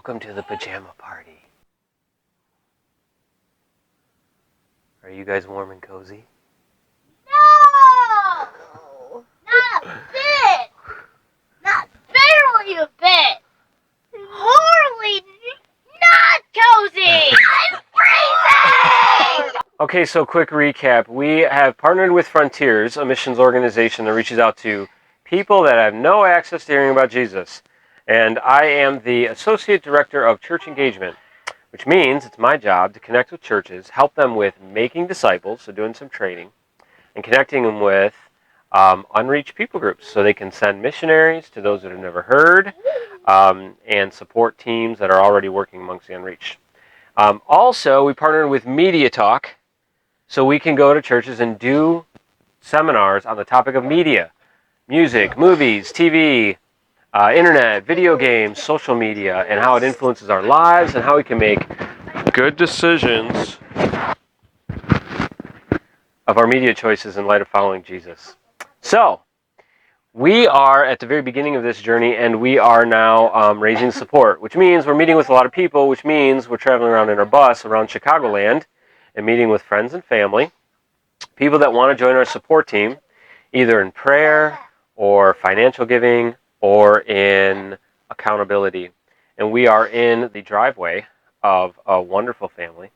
Welcome to the pajama party. Are you guys warm and cozy? No! Not a bit! Not barely a bit! Horribly not cozy! I'm freezing! Okay, so quick recap. We have partnered with Frontiers, a missions organization that reaches out to people that have no access to hearing about Jesus. And I am the Associate Director of Church Engagement, which means it's my job to connect with churches, help them with making disciples, so doing some training, and connecting them with unreached people groups so they can send missionaries to those that have never heard and support teams that are already working amongst the unreached. Also, we partnered with Media Talk so we can go to churches and do seminars on the topic of media, music, movies, TV, internet, video games, social media, and how it influences our lives and how we can make good decisions of our media choices in light of following Jesus. So, we are at the very beginning of this journey, and we are now raising support, which means we're meeting with a lot of people, which means we're traveling around in our bus around Chicagoland and meeting with friends and family, people that want to join our support team, either in prayer or financial giving or in accountability. And we are in the driveway of a wonderful family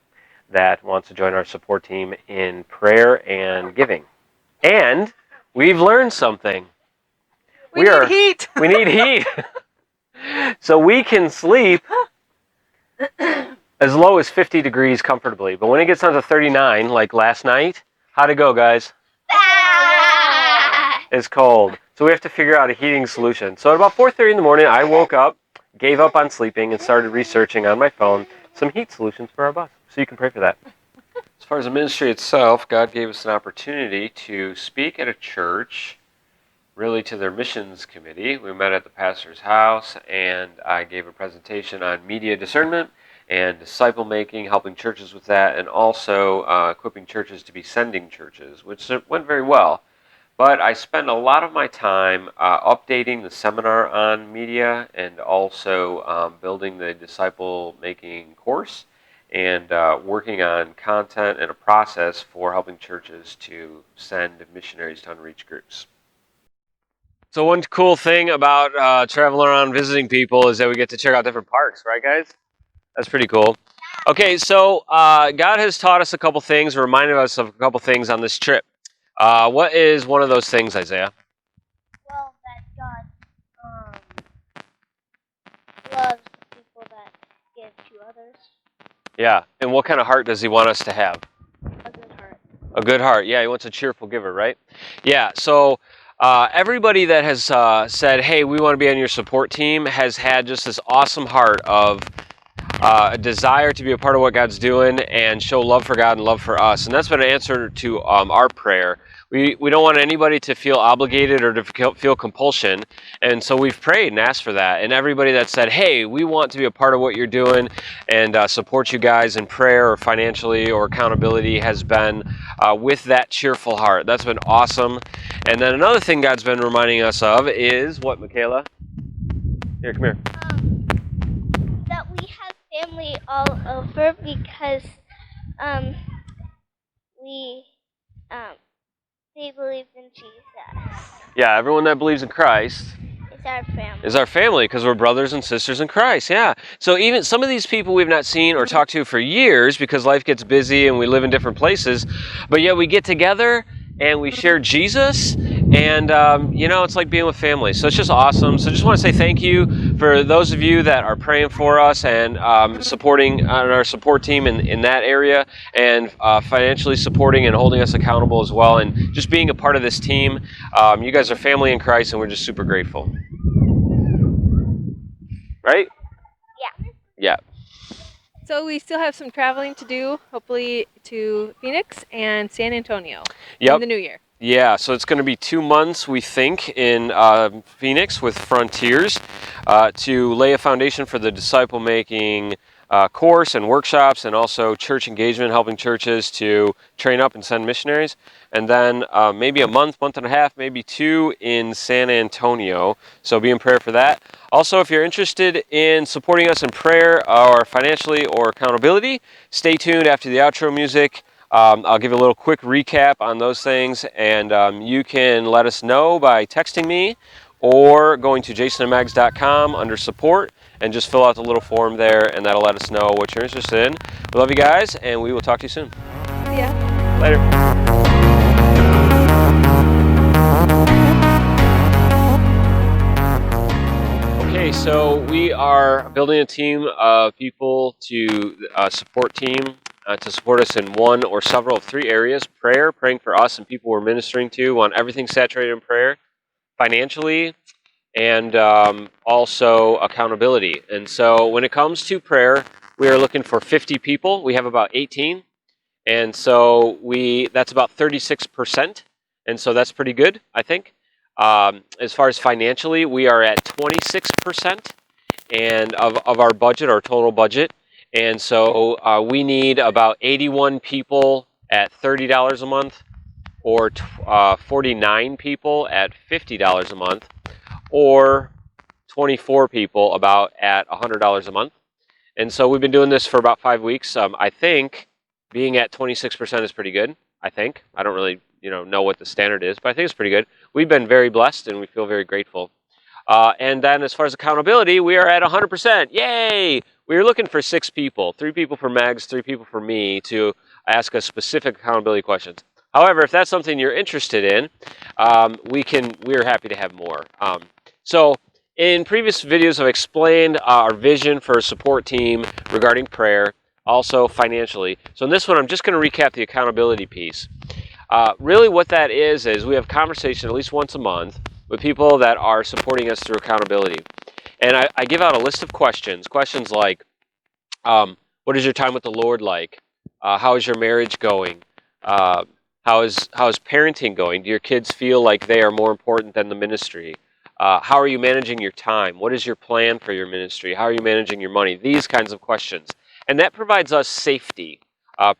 that wants to join our support team in prayer and giving. And we've learned something. We need heat. We need heat. So we can sleep as low as 50 degrees comfortably. But when it gets down to 39, like last night, how'd it go, guys? It's cold. So we have to figure out a heating solution. So at about 4:30 in the morning, I woke up, gave up on sleeping, and started researching on my phone some heat solutions for our bus. So you can pray for that. As far as the ministry itself, God gave us an opportunity to speak at a church, really to their missions committee. We met at the pastor's house, and I gave a presentation on media discernment and disciple making, helping churches with that, and also equipping churches to be sending churches, which went very well. But I spent a lot of my time updating the seminar on media and also building the disciple making course and working on content and a process for helping churches to send missionaries to unreached groups. So one cool thing about traveling around visiting people is that we get to check out different parks, right, guys? That's pretty cool. Okay, so God has taught us a couple things, reminded us of a couple things on this trip. What is one of those things, Isaiah? Well, that God loves people that give to others. Yeah, and what kind of heart does he want us to have? A good heart. A good heart. Yeah, he wants a cheerful giver, right? Yeah, so everybody that has said, hey, we want to be on your support team has had just this awesome heart of a desire to be a part of what God's doing and show love for God and love for us. And that's been an answer to our prayer. We don't want anybody to feel obligated or to feel compulsion. And so we've prayed and asked for that. And everybody that said, hey, we want to be a part of what you're doing and support you guys in prayer or financially or accountability has been with that cheerful heart. That's been awesome. And then another thing God's been reminding us of is what, Michaela? Here, come here. That we have family all over because they believe in Jesus. Yeah, everyone that believes in Christ It's our family. is our family because we're brothers and sisters in Christ. Yeah. So even some of these people we've not seen or talked to for years because life gets busy and we live in different places, but yet we get together and we share Jesus, and it's like being with family. So it's just awesome. So I just want to say thank you for those of you that are praying for us and supporting on our support team in that area, and financially supporting and holding us accountable as well, and just being a part of this team. You guys are family in Christ, and we're just super grateful. Right? Yeah. Yeah. So we still have some traveling to do, hopefully to Phoenix and San Antonio Yep. in the new year. Yeah, so it's going to be 2 months, we think, in Phoenix with Frontiers to lay a foundation for the disciple-making course and workshops, and also church engagement, helping churches to train up and send missionaries. And then maybe a month and a half, maybe 2 in San Antonio. So be in prayer for that. Also, if you're interested in supporting us in prayer or financially or accountability, stay tuned after the outro music. I'll give you a little quick recap on those things, and you can let us know by texting me or going to jasonandmags.com under support and just fill out the little form there, and that'll let us know what you're interested in. We love you guys, and we will talk to you soon. Yeah. Later. Okay, so we are building a team of people to support team to support us in one or several of 3 areas: prayer, praying for us and people we're ministering to, want everything saturated in prayer, financially, and also accountability. And so when it comes to prayer, we are looking for 50 people. We have about 18, and so that's about 36%, and so that's pretty good, I think. As far as financially, we are at 26% and of our budget, our total budget, and so we need about 81 people at $30 a month, or 49 people at $50 a month, or 24 people about at $100 a month. And so we've been doing this for about 5 weeks. I think being at 26% is pretty good. I think. I don't really know what the standard is, but I think it's pretty good. We've been very blessed, and we feel very grateful. And then as far as accountability, we are at 100%. Yay! We are looking for 6 people, 3 people for Mags, 3 people for me, to ask us specific accountability questions. However, if that's something you're interested in, we're happy to have more. So in previous videos, I've explained our vision for a support team regarding prayer, also financially. So in this one, I'm just going to recap the accountability piece. Really what that is we have conversation at least once a month with people that are supporting us through accountability. And I give out a list of questions like, what is your time with the Lord like? How is your marriage going? How is parenting going? Do your kids feel like they are more important than the ministry? How are you managing your time? What is your plan for your ministry? How are you managing your money? These kinds of questions. And that provides us safety,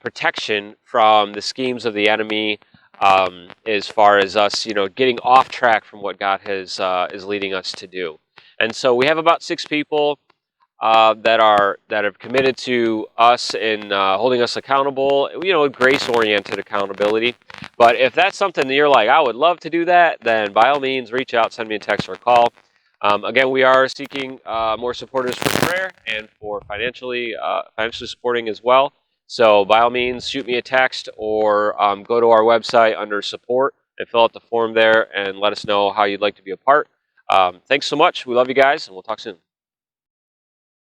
protection from the schemes of the enemy, as far as us, getting off track from what God is leading us to do. And so we have about 6 people that have committed to us in holding us accountable, grace-oriented accountability. But if that's something that you're like, I would love to do that, then by all means, reach out, send me a text or a call. Again, we are seeking more supporters for prayer and for financially supporting as well. So by all means, shoot me a text or go to our website under support and fill out the form there and let us know how you'd like to be a part. Thanks so much. We love you guys, and we'll talk soon.